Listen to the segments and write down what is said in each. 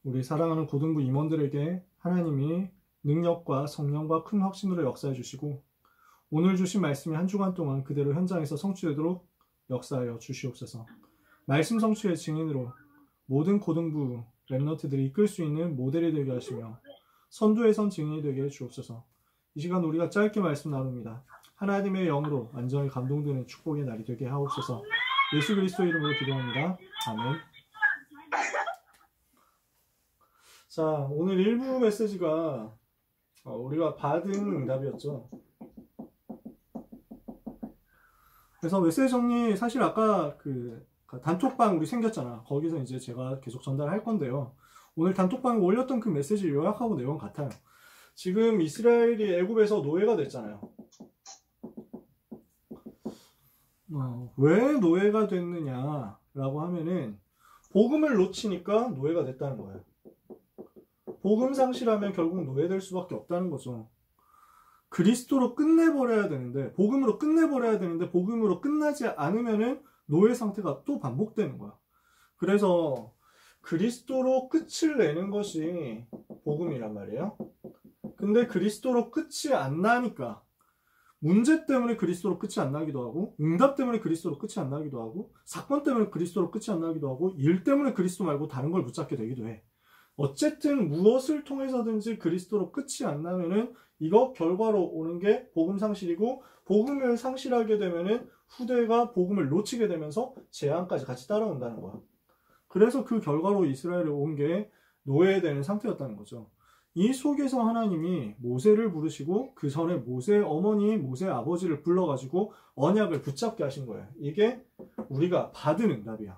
우리 사랑하는 고등부 임원들에게 하나님이 능력과 성령과 큰 확신으로 역사해 주시고 오늘 주신 말씀이 한 주간 동안 그대로 현장에서 성취되도록 역사하여 주시옵소서. 말씀 성취의 증인으로 모든 고등부 랩런트들이 이끌 수 있는 모델이 되게 하시며 선두에 선 증인이 되게 해 주옵소서. 이 시간 우리가 짧게 말씀 나눕니다. 하나님의 영으로 완전히 감동되는 축복의 날이 되게 하옵소서. 예수 그리스도 이름으로 기도합니다. 아멘. 자, 오늘 1부 메시지가 우리가 받은 응답이었죠. 그래서 메시지 정리, 사실 아까 그 단톡방 우리 생겼잖아. 거기서 이제 제가 계속 전달할 건데요. 오늘 단톡방에 올렸던 그 메시지 요약하고 내용 같아요. 지금 이스라엘이 애굽에서 노예가 됐잖아요. 왜 노예가 됐느냐라고 하면은 복음을 놓치니까 노예가 됐다는 거예요. 복음 상실하면 결국 노예될 수밖에 없다는 거죠. 그리스도로 끝내버려야 되는데, 복음으로 끝내버려야 되는데, 복음으로 끝나지 않으면은 노예 상태가 또 반복되는 거야. 그래서 그리스도로 끝을 내는 것이 복음이란 말이에요. 근데 그리스도로 끝이 안 나니까, 문제 때문에 그리스도로 끝이 안 나기도 하고, 응답 때문에 그리스도로 끝이 안 나기도 하고, 사건 때문에 그리스도로 끝이 안 나기도 하고, 일 때문에 그리스도 말고 다른 걸 붙잡게 되기도 해. 어쨌든 무엇을 통해서든지 그리스도로 끝이 안 나면은 이거 결과로 오는 게 복음 상실이고, 복음을 상실하게 되면은 후대가 복음을 놓치게 되면서 재앙까지 같이 따라온다는 거야. 그래서 그 결과로 이스라엘에 온 게 노예되는 상태였다는 거죠. 이 속에서 하나님이 모세를 부르시고 그 전에 모세의 어머니, 모세의 아버지를 불러가지고 언약을 붙잡게 하신 거예요. 이게 우리가 받은 응답이야.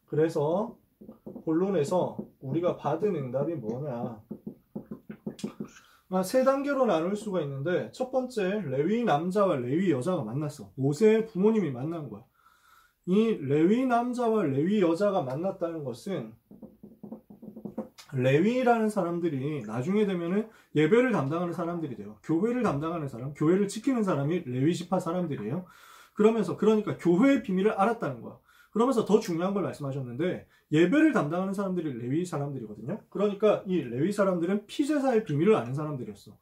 그래서 본론에서 우리가 받은 응답이 뭐냐, 세 단계로 나눌 수가 있는데, 첫 번째, 레위 남자와 레위 여자가 만났어. 모세의 부모님이 만난 거야. 이 레위 남자와 레위 여자가 만났다는 것은 레위라는 사람들이 나중에 되면은 예배를 담당하는 사람들이 돼요. 교회를 담당하는 사람, 교회를 지키는 사람이 레위 지파 사람들이에요. 그러니까 교회의 비밀을 알았다는 거야. 그러면서 더 중요한 걸 말씀하셨는데, 예배를 담당하는 사람들이 레위 사람들이거든요. 그러니까 이 레위 사람들은 피제사의 비밀을 아는 사람들이었어.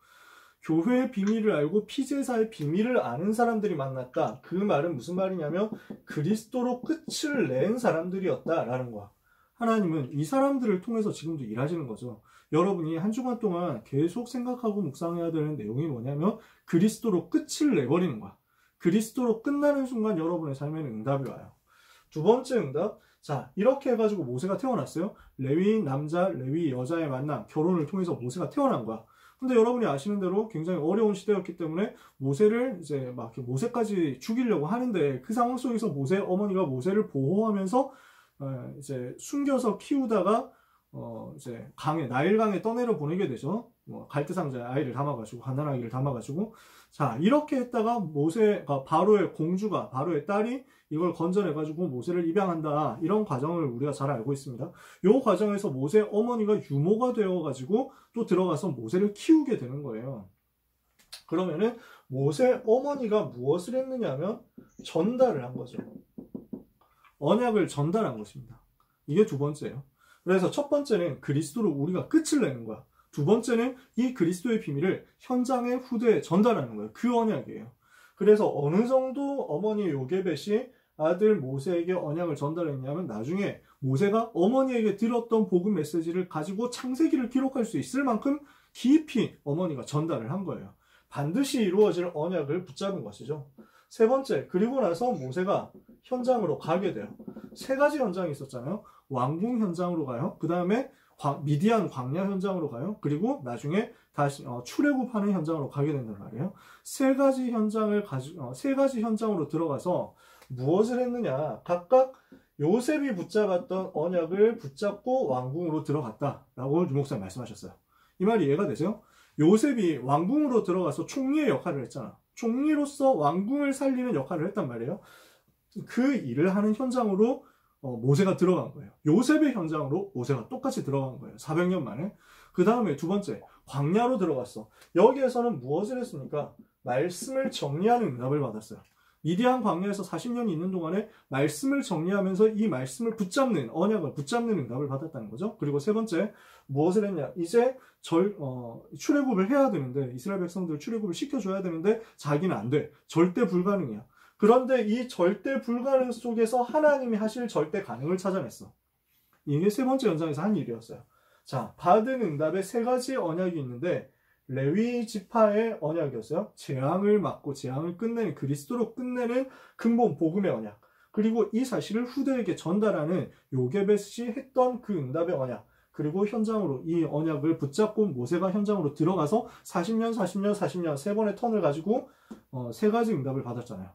교회의 비밀을 알고 피제사의 비밀을 아는 사람들이 만났다. 그 말은 무슨 말이냐면 그리스도로 끝을 낸 사람들이었다라는 거야. 하나님은 이 사람들을 통해서 지금도 일하시는 거죠. 여러분이 한 주간 동안 계속 생각하고 묵상해야 되는 내용이 뭐냐면 그리스도로 끝을 내버리는 거야. 그리스도로 끝나는 순간 여러분의 삶에는 응답이 와요. 두 번째 응답, 자, 이렇게 해가지고 모세가 태어났어요. 레위 남자, 레위 여자의 만남, 결혼을 통해서 모세가 태어난 거야. 근데 여러분이 아시는 대로 굉장히 어려운 시대였기 때문에 모세를 이제 막 이렇게 모세까지 죽이려고 하는데, 그 상황 속에서 모세 어머니가 모세를 보호하면서 이제 숨겨서 키우다가 이제 나일강에 떠내려 보내게 되죠. 갈대상자에 아이를 담아가지고, 갓난아기를 담아가지고, 자, 이렇게 했다가 모세가, 바로의 공주가, 바로의 딸이 이걸 건져내가지고 모세를 입양한다. 이런 과정을 우리가 잘 알고 있습니다. 이 과정에서 모세 어머니가 유모가 되어가지고 또 들어가서 모세를 키우게 되는 거예요. 그러면은 모세 어머니가 무엇을 했느냐면 전달을 한 거죠. 언약을 전달한 것입니다. 이게 두 번째예요. 그래서 첫 번째는 그리스도로 우리가 끝을 내는 거야. 두 번째는 이 그리스도의 비밀을 현장의 후대에 전달하는 거예요. 그 언약이에요. 그래서 어느 정도 어머니 요게벳이 아들 모세에게 언약을 전달했냐면, 나중에 모세가 어머니에게 들었던 복음 메시지를 가지고 창세기를 기록할 수 있을 만큼 깊이 어머니가 전달을 한 거예요. 반드시 이루어질 언약을 붙잡은 것이죠. 세 번째, 그리고 나서 모세가 현장으로 가게 돼요. 세 가지 현장이 있었잖아요. 왕궁 현장으로 가요. 그 다음에 미디안 광야 현장으로 가요. 그리고 나중에 다시 출애굽하는 현장으로 가게 된단 말이에요. 세 가지 현장으로 들어가서 무엇을 했느냐, 각각 요셉이 붙잡았던 언약을 붙잡고 왕궁으로 들어갔다라고 유목사님 말씀하셨어요. 이 말이 이해가 되세요? 요셉이 왕궁으로 들어가서 총리의 역할을 했잖아. 총리로서 왕궁을 살리는 역할을 했단 말이에요. 그 일을 하는 현장으로 모세가 들어간 거예요. 요셉의 현장으로 모세가 똑같이 들어간 거예요. 400년 만에. 그 다음에 두 번째, 광야로 들어갔어. 여기에서는 무엇을 했습니까? 말씀을 정리하는 응답을 받았어요. 미디안 광야에서 40년이 있는 동안에 말씀을 정리하면서 이 말씀을 붙잡는, 언약을 붙잡는 응답을 받았다는 거죠. 그리고 세 번째, 무엇을 했냐? 이제 출애굽을 해야 되는데, 이스라엘 백성들 출애굽을 시켜줘야 되는데 자기는 안 돼. 절대 불가능이야. 그런데 이 절대 불가능 속에서 하나님이 하실 절대 가능을 찾아냈어. 이게 세 번째 연장에서 한 일이었어요. 자, 받은 응답에 세 가지 언약이 있는데, 레위 지파의 언약이었어요. 재앙을 막고 재앙을 끝내는, 그리스도로 끝내는 근본 복음의 언약. 그리고 이 사실을 후대에게 전달하는 요게벳이 했던 그 응답의 언약. 그리고 현장으로 이 언약을 붙잡고 모세가 현장으로 들어가서 40년 세 번의 턴을 가지고 세 가지 응답을 받았잖아요.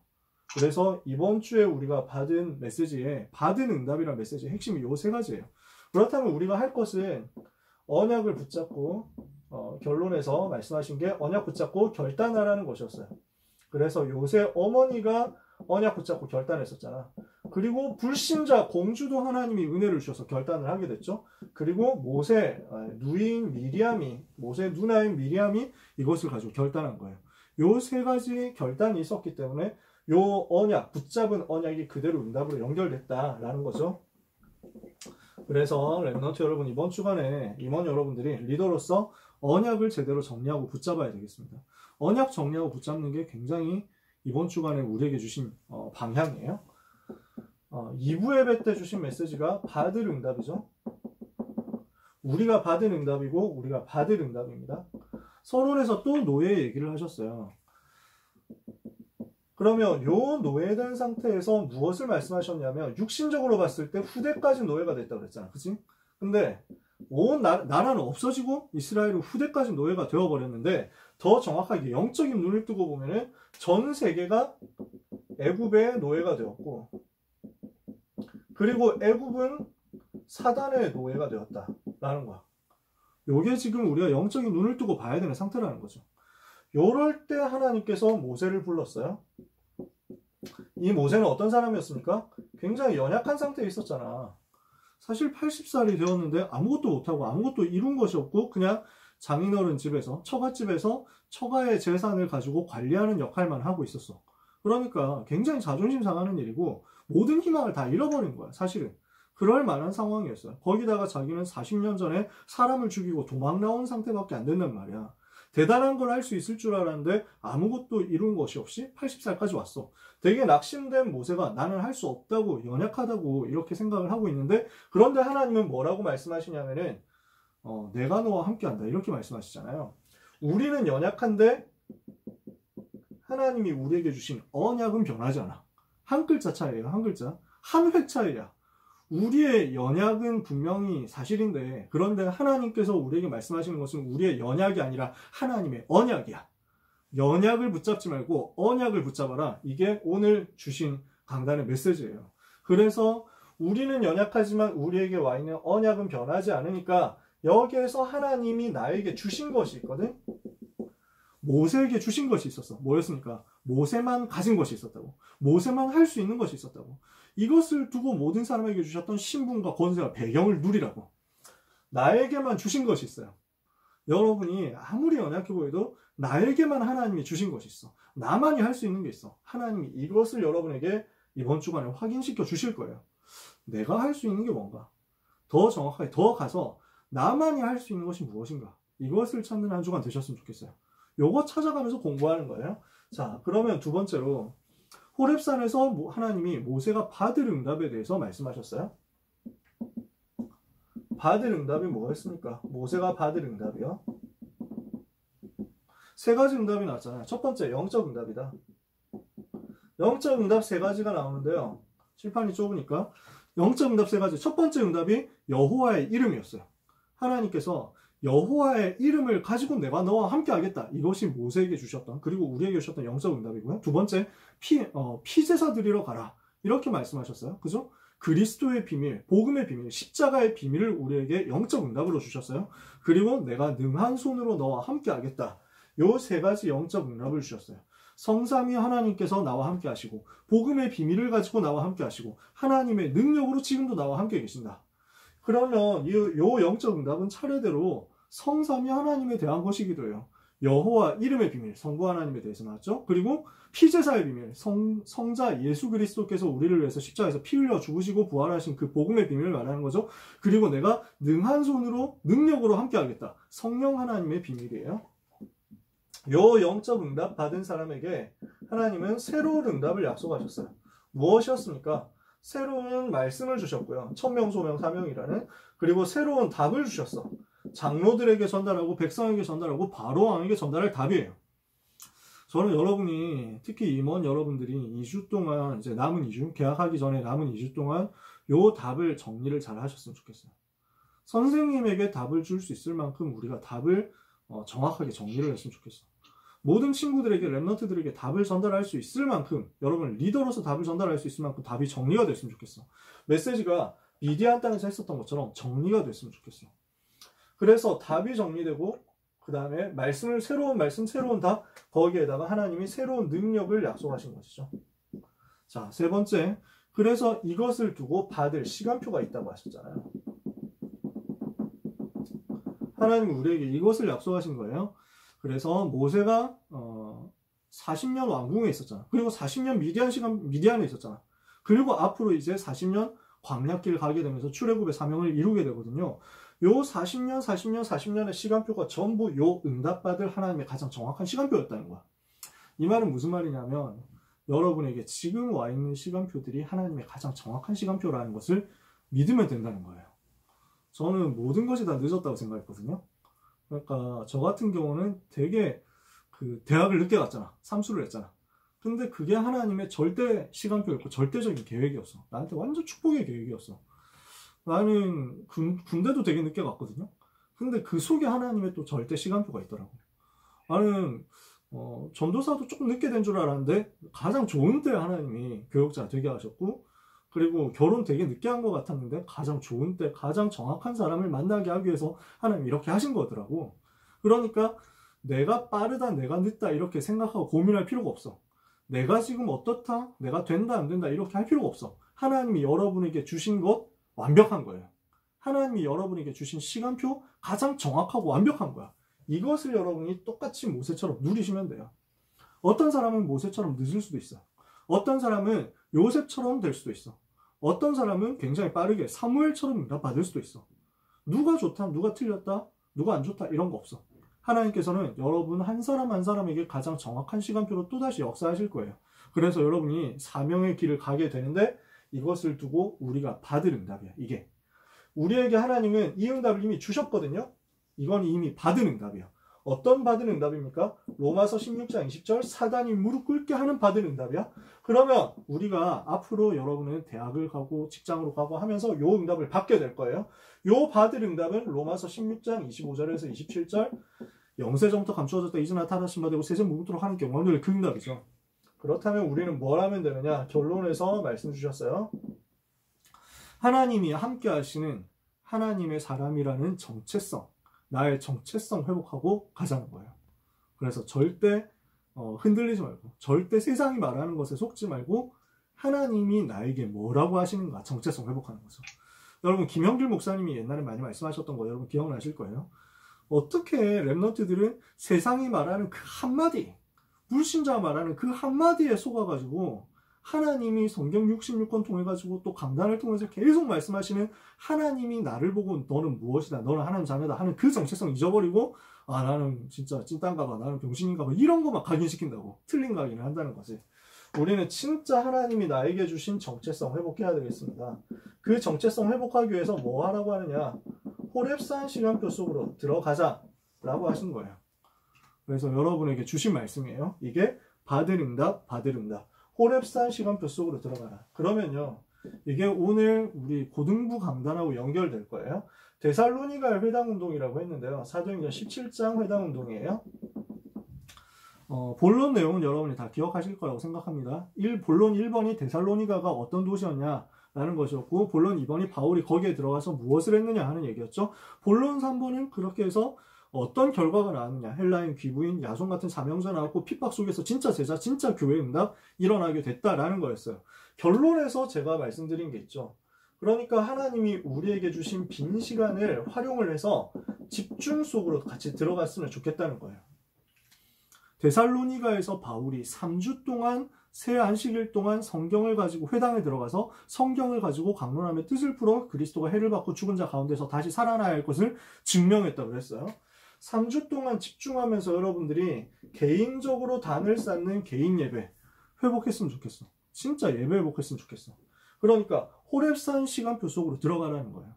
그래서 이번 주에 우리가 받은 메시지에 받은 응답이라는 메시지의 핵심이 요 세 가지예요. 그렇다면 우리가 할 것은 언약을 붙잡고 결론에서 말씀하신 게 언약 붙잡고 결단하라는 것이었어요. 그래서 요새 어머니가 언약 붙잡고 결단했었잖아. 그리고 불신자 공주도 하나님이 은혜를 주셔서 결단을 하게 됐죠. 그리고 모세 누인 미리암이, 모세 누나인 미리암이 이것을 가지고 결단한 거예요. 요 세 가지 결단이 있었기 때문에 요 언약, 붙잡은 언약이 그대로 응답으로 연결됐다라는 거죠. 그래서 렘넌트 여러분, 이번 주간에 임원 여러분들이 리더로서 언약을 제대로 정리하고 붙잡아야 되겠습니다. 언약 정리하고 붙잡는 게 굉장히 이번 주간에 우리에게 주신 방향이에요. 2부 예배 때 주신 메시지가 받을 응답이죠. 우리가 받은 응답이고 우리가 받을 응답입니다. 서론에서 또 노예 얘기를 하셨어요. 그러면 요 노예된 상태에서 무엇을 말씀하셨냐면, 육신적으로 봤을 때 후대까지 노예가 됐다고 그랬잖아. 그치? 근데 온 나라는 없어지고 이스라엘은 후대까지 노예가 되어버렸는데, 더 정확하게 영적인 눈을 뜨고 보면은 전 세계가 애굽의 노예가 되었고, 그리고 애굽은 사단의 노예가 되었다라는 거야. 요게 지금 우리가 영적인 눈을 뜨고 봐야 되는 상태라는 거죠. 요럴 때 하나님께서 모세를 불렀어요. 이 모세는 어떤 사람이었습니까? 굉장히 연약한 상태에 있었잖아. 사실 80살이 되었는데 아무것도 못하고 아무것도 이룬 것이 없고 그냥 장인어른 집에서, 처갓집에서 처가의 재산을 가지고 관리하는 역할만 하고 있었어. 그러니까 굉장히 자존심 상하는 일이고 모든 희망을 다 잃어버린 거야, 사실은. 그럴 만한 상황이었어요. 거기다가 자기는 40년 전에 사람을 죽이고 도망 나온 상태밖에 안 된단 말이야. 대단한 걸 할 수 있을 줄 알았는데 아무것도 이룬 것이 없이 80살까지 왔어. 되게 낙심된 모세가 나는 할 수 없다고, 연약하다고 이렇게 생각을 하고 있는데, 그런데 하나님은 뭐라고 말씀하시냐면은 내가 너와 함께한다 이렇게 말씀하시잖아요. 우리는 연약한데 하나님이 우리에게 주신 언약은 변하지 않아. 한 글자 차이예요. 한 글자. 한 획 차이야. 우리의 연약은 분명히 사실인데, 그런데 하나님께서 우리에게 말씀하시는 것은 우리의 연약이 아니라 하나님의 언약이야. 연약을 붙잡지 말고 언약을 붙잡아라. 이게 오늘 주신 강단의 메시지예요. 그래서 우리는 연약하지만 우리에게 와 있는 언약은 변하지 않으니까 여기에서 하나님이 나에게 주신 것이 있거든. 모세에게 주신 것이 있었어. 뭐였습니까? 모세만 가진 것이 있었다고. 모세만 할 수 있는 것이 있었다고. 이것을 두고 모든 사람에게 주셨던 신분과 권세와 배경을 누리라고. 나에게만 주신 것이 있어요. 여러분이 아무리 연약해 보여도 나에게만 하나님이 주신 것이 있어. 나만이 할 수 있는 게 있어. 하나님이 이것을 여러분에게 이번 주간에 확인시켜 주실 거예요. 내가 할 수 있는 게 뭔가? 더 정확하게 더 가서 나만이 할 수 있는 것이 무엇인가? 이것을 찾는 한 주간 되셨으면 좋겠어요. 요거 찾아가면서 공부하는 거예요. 자, 그러면 두 번째로 호렙산에서 하나님이 모세가 받을 응답에 대해서 말씀하셨어요. 받을 응답이 뭐였습니까? 모세가 받을 응답이요. 세 가지 응답이 나왔잖아요. 첫 번째, 영적 응답이다. 영적 응답 세 가지가 나오는데요. 칠판이 좁으니까 영적 응답 세 가지. 첫 번째 응답이 여호와의 이름이었어요. 하나님께서 여호와의 이름을 가지고 내가 너와 함께 하겠다. 이것이 모세에게 주셨던, 그리고 우리에게 주셨던 영적 응답이고요. 두 번째, 피제사 드리러 가라. 이렇게 말씀하셨어요. 그죠? 그리스도의 비밀, 복음의 비밀, 십자가의 비밀을 우리에게 영적 응답으로 주셨어요. 그리고 내가 능한 손으로 너와 함께 하겠다. 요 세 가지 영적 응답을 주셨어요. 성삼위 하나님께서 나와 함께 하시고, 복음의 비밀을 가지고 나와 함께 하시고, 하나님의 능력으로 지금도 나와 함께 계신다. 그러면 요 영적 응답은 차례대로 성삼위 하나님에 대한 것이기도 해요. 여호와 이름의 비밀, 성부 하나님에 대해서 나왔죠. 그리고 피제사의 비밀, 성자 예수 그리스도께서 우리를 위해서 십자가에서 피 흘려 죽으시고 부활하신 그 복음의 비밀을 말하는 거죠. 그리고 내가 능한 손으로 능력으로 함께하겠다. 성령 하나님의 비밀이에요. 요 영적 응답 받은 사람에게 하나님은 새로운 응답을 약속하셨어요. 무엇이었습니까? 새로운 말씀을 주셨고요. 천명, 소명, 사명이라는. 그리고 새로운 답을 주셨어. 장로들에게 전달하고 백성에게 전달하고 바로 왕에게 전달할 답이에요. 저는 여러분이, 특히 임원 여러분들이 2주 동안, 이제 남은 2주, 개학하기 전에 남은 2주 동안 요 답을 정리를 잘 하셨으면 좋겠어요. 선생님에게 답을 줄 수 있을 만큼 우리가 답을 정확하게 정리를 했으면 좋겠어. 모든 친구들에게, 랩런트들에게 답을 전달할 수 있을 만큼, 여러분 리더로서 답을 전달할 수 있을 만큼 답이 정리가 됐으면 좋겠어. 메시지가 미디안 땅에서 했었던 것처럼 정리가 됐으면 좋겠어. 그래서 답이 정리되고 그 다음에 말씀을, 새로운 말씀, 새로운 답, 거기에다가 하나님이 새로운 능력을 약속하신 것이죠. 자, 세 번째, 그래서 이것을 두고 받을 시간표가 있다고 하셨잖아요. 하나님은 우리에게 이것을 약속하신 거예요. 그래서 모세가 40년 왕궁에 있었잖아. 그리고 40년 미디안에 있었잖아. 그리고 앞으로 이제 40년 광야길을 가게 되면서 출애굽의 사명을 이루게 되거든요. 요 40년의 시간표가 전부 요 응답받을 하나님의 가장 정확한 시간표였다는 거야. 이 말은 무슨 말이냐면 여러분에게 지금 와 있는 시간표들이 하나님의 가장 정확한 시간표라는 것을 믿으면 된다는 거예요. 저는 모든 것이 다 늦었다고 생각했거든요. 그러니까 저 같은 경우는 되게 대학을 늦게 갔잖아. 삼수를 했잖아. 근데 그게 하나님의 절대 시간표였고 절대적인 계획이었어. 나한테 완전 축복의 계획이었어. 나는 군대도 되게 늦게 갔거든요. 근데 그 속에 하나님의 또 절대 시간표가 있더라고. 나는 전도사도 조금 늦게 된 줄 알았는데 가장 좋은 때 하나님이 교육자 되게 하셨고, 그리고 결혼 되게 늦게 한 것 같았는데 가장 좋은 때 가장 정확한 사람을 만나게 하기 위해서 하나님이 이렇게 하신 거더라고. 그러니까 내가 빠르다, 내가 늦다 이렇게 생각하고 고민할 필요가 없어. 내가 지금 어떻다, 내가 된다 안 된다 이렇게 할 필요가 없어. 하나님이 여러분에게 주신 것 완벽한 거예요. 하나님이 여러분에게 주신 시간표 가장 정확하고 완벽한 거야. 이것을 여러분이 똑같이 모세처럼 누리시면 돼요. 어떤 사람은 모세처럼 늦을 수도 있어. 어떤 사람은 요셉처럼 될 수도 있어. 어떤 사람은 굉장히 빠르게 사무엘처럼 받을 수도 있어. 누가 좋다, 누가 틀렸다, 누가 안 좋다 이런 거 없어. 하나님께서는 여러분 한 사람 한 사람에게 가장 정확한 시간표로 또다시 역사하실 거예요. 그래서 여러분이 사명의 길을 가게 되는데 이것을 두고 우리가 받을 응답이야. 이게 우리에게 하나님은 이 응답을 이미 주셨거든요. 이건 이미 받은 응답이야. 어떤 받은 응답입니까? 로마서 16장 20절 사단이 무릎 꿇게 하는 받은 응답이야. 그러면 우리가 앞으로 여러분은 대학을 가고 직장으로 가고 하면서 요 응답을 받게 될 거예요. 요 받을 응답은 로마서 16장 25절에서 27절 영세전부터 감추어졌다 이제 나타나신 바 되고 세세 무궁토록 하는 경험들 그 응답이죠. 그렇다면 우리는 뭘 하면 되느냐? 결론에서 말씀 주셨어요. 하나님이 함께 하시는 하나님의 사람이라는 정체성, 나의 정체성 회복하고 가자는 거예요. 그래서 절대 흔들리지 말고, 절대 세상이 말하는 것에 속지 말고 하나님이 나에게 뭐라고 하시는가 정체성 회복하는 거죠. 여러분 김영길 목사님이 옛날에 많이 말씀하셨던 거 여러분 기억나실 거예요. 어떻게 랩런트들은 세상이 말하는 그 한마디, 불신자가 말하는 그 한마디에 속아가지고 하나님이 성경 66권 통해가지고 또 강단을 통해서 계속 말씀하시는 하나님이 나를 보고 너는 무엇이다, 너는 하나님 자녀다 하는 그 정체성 잊어버리고 아 나는 진짜 찐딴가봐, 나는 병신인가봐 이런 거만 각인시킨다고 틀린 각인을 한다는 거지. 우리는 진짜 하나님이 나에게 주신 정체성 회복해야 되겠습니다. 그 정체성 회복하기 위해서 뭐 하라고 하느냐? 호렙산 시간표 속으로 들어가자 라고 하신 거예요. 그래서 여러분에게 주신 말씀이에요. 이게 받을 응답, 받을 응답. 호렙산 시간표 속으로 들어가라. 그러면요, 이게 오늘 우리 고등부 강단하고 연결될 거예요. 데살로니가 회당운동이라고 했는데요. 사도행전 17장 회당운동이에요. 본론 내용은 여러분이 다 기억하실 거라고 생각합니다. 본론 1번이 데살로니가가 어떤 도시였냐 라는 것이었고, 본론 2번이 바울이 거기에 들어가서 무엇을 했느냐 하는 얘기였죠. 본론 3번은 그렇게 해서 어떤 결과가 나왔느냐, 헬라인, 귀부인, 야손 같은 사명자 나왔고 핍박 속에서 진짜 제자, 진짜 교회 응답 일어나게 됐다라는 거였어요. 결론에서 제가 말씀드린 게 있죠. 그러니까 하나님이 우리에게 주신 빈 시간을 활용을 해서 집중 속으로 같이 들어갔으면 좋겠다는 거예요. 데살로니가에서 바울이 3주 동안 새 안식일 동안 성경을 가지고 회당에 들어가서 성경을 가지고 강론하며 뜻을 풀어 그리스도가 해를 받고 죽은 자 가운데서 다시 살아나야 할 것을 증명했다고 했어요. 3주 동안 집중하면서 여러분들이 개인적으로 단을 쌓는 개인 예배 회복했으면 좋겠어. 진짜 예배 회복했으면 좋겠어. 그러니까 호렙산 시간표 속으로 들어가라는 거예요.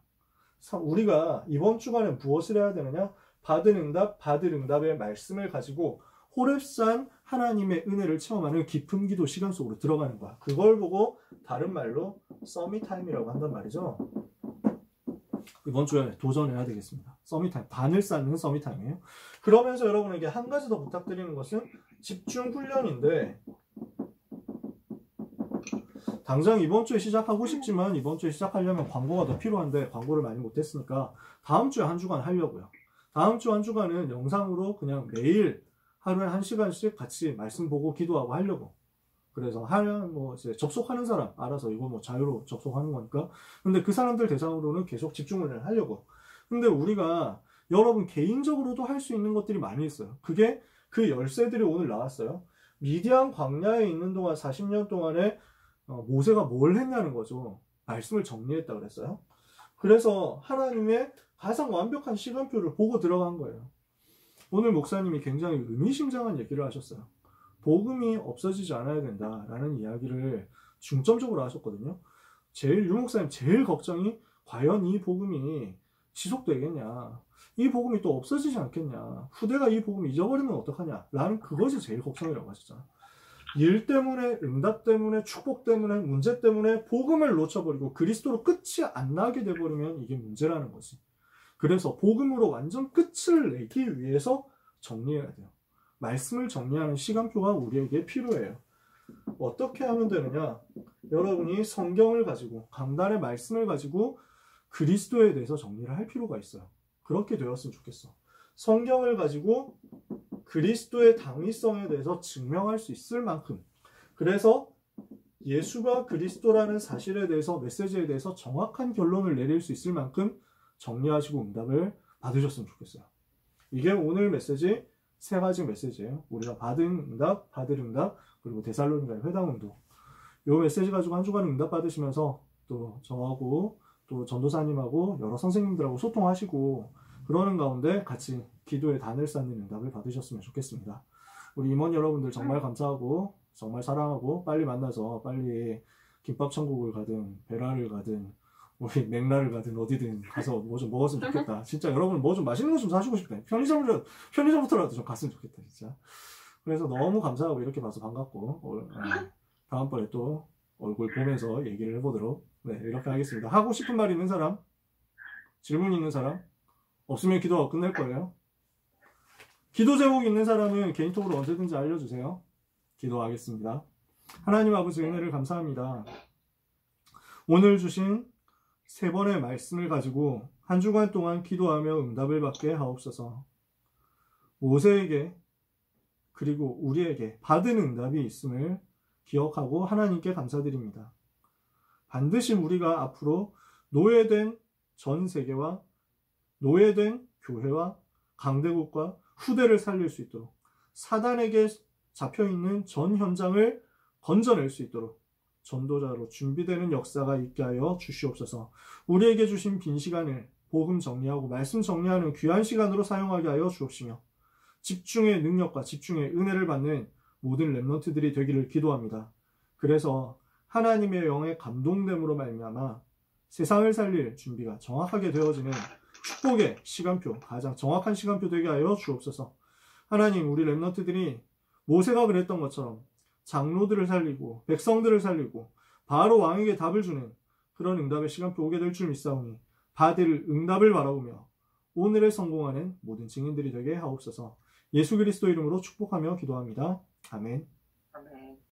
우리가 이번 주간에 무엇을 해야 되느냐? 받은 응답의 말씀을 가지고 호렙산 하나님의 은혜를 체험하는 깊은 기도 시간 속으로 들어가는 거야. 그걸 보고 다른 말로 서밋타임이라고 한단 말이죠. 이번 주에 도전해야 되겠습니다. 서밋타임, 단을 쌓는 서밋타임이에요. 그러면서 여러분에게 한 가지 더 부탁드리는 것은 집중 훈련인데, 당장 이번 주에 시작하고 싶지만 이번 주에 시작하려면 광고가 더 필요한데 광고를 많이 못했으니까 다음 주에 한 주간 하려고요. 다음 주 한 주간은 영상으로 그냥 매일 하루에 1시간씩 같이 말씀 보고 기도하고 하려고. 그래서 이제 접속하는 사람 알아서 이거 자유로 접속하는 거니까. 근데 그 사람들 대상으로는 계속 집중을 하려고. 근데 우리가 여러분 개인적으로도 할 수 있는 것들이 많이 있어요. 그게 그 열쇠들이 오늘 나왔어요. 미디안 광야에 있는 동안 40년 동안에 모세가 뭘 했냐는 거죠. 말씀을 정리했다 그랬어요. 그래서 하나님의 가장 완벽한 시간표를 보고 들어간 거예요. 오늘 목사님이 굉장히 의미심장한 얘기를 하셨어요. 복음이 없어지지 않아야 된다라는 이야기를 중점적으로 하셨거든요. 유 목사님 제일 걱정이 과연 이 복음이 지속되겠냐, 이 복음이 또 없어지지 않겠냐, 후대가 이 복음을 잊어버리면 어떡하냐 라는 그것이 제일 걱정이라고 하셨잖아요. 일 때문에, 응답 때문에, 축복 때문에, 문제 때문에 복음을 놓쳐버리고 그리스도로 끝이 안 나게 돼버리면 이게 문제라는 거지. 그래서 복음으로 완전 끝을 내기 위해서 정리해야 돼요. 말씀을 정리하는 시간표가 우리에게 필요해요. 어떻게 하면 되느냐? 여러분이 성경을 가지고, 강단의 말씀을 가지고 그리스도에 대해서 정리를 할 필요가 있어요. 그렇게 되었으면 좋겠어. 성경을 가지고 그리스도의 당위성에 대해서 증명할 수 있을 만큼, 그래서 예수가 그리스도라는 사실에 대해서, 메시지에 대해서 정확한 결론을 내릴 수 있을 만큼 정리하시고 응답을 받으셨으면 좋겠어요. 이게 오늘 메시지 세 가지 메시지예요. 우리가 받은 응답, 받을 응답, 그리고 데살로니가의 회당 운동. 이 메시지 가지고 한 주간 응답 받으시면서 또 저하고 또 전도사님하고 여러 선생님들하고 소통하시고 그러는 가운데 같이 기도의 단을 쌓는 응답을 받으셨으면 좋겠습니다. 우리 임원 여러분들 정말 감사하고 정말 사랑하고 빨리 만나서 빨리 김밥천국을 가든 베라를 가든 우리 맥라를 가든 어디든 가서 뭐 좀 먹었으면 좋겠다. 진짜 여러분 뭐 좀 맛있는 거 좀 사시고 싶다. 편의점부터라도 좀 갔으면 좋겠다. 진짜. 그래서 너무 감사하고 이렇게 봐서 반갑고 다음번에 또 얼굴 보면서 얘기를 해보도록 이렇게 하겠습니다. 하고 싶은 말 있는 사람? 질문 있는 사람? 없으면 기도하고 끝낼 거예요. 기도 제목 있는 사람은 개인톡으로 언제든지 알려주세요. 기도하겠습니다. 하나님 아버지 은혜를 감사합니다. 오늘 주신 세 번의 말씀을 가지고 한 주간 동안 기도하며 응답을 받게 하옵소서. 모세에게 그리고 우리에게 받은 응답이 있음을 기억하고 하나님께 감사드립니다. 반드시 우리가 앞으로 노예된 전 세계와 노예된 교회와 강대국과 후대를 살릴 수 있도록, 사단에게 잡혀있는 전 현장을 건져낼 수 있도록 전도자로 준비되는 역사가 있게 하여 주시옵소서. 우리에게 주신 빈 시간을 복음 정리하고 말씀 정리하는 귀한 시간으로 사용하게 하여 주옵시며 집중의 능력과 집중의 은혜를 받는 모든 렘넌트들이 되기를 기도합니다. 그래서 하나님의 영의 감동됨으로 말미암아 세상을 살릴 준비가 정확하게 되어지는 축복의 시간표, 가장 정확한 시간표 되게 하여 주옵소서. 하나님, 우리 렘넌트들이 모세가 그랬던 것처럼 장로들을 살리고 백성들을 살리고 바로 왕에게 답을 주는 그런 응답의 시간표 오게 될 줄 믿사오니 받을 응답을 바라보며 오늘의 성공하는 모든 증인들이 되게 하옵소서. 예수 그리스도 이름으로 축복하며 기도합니다. 아멘.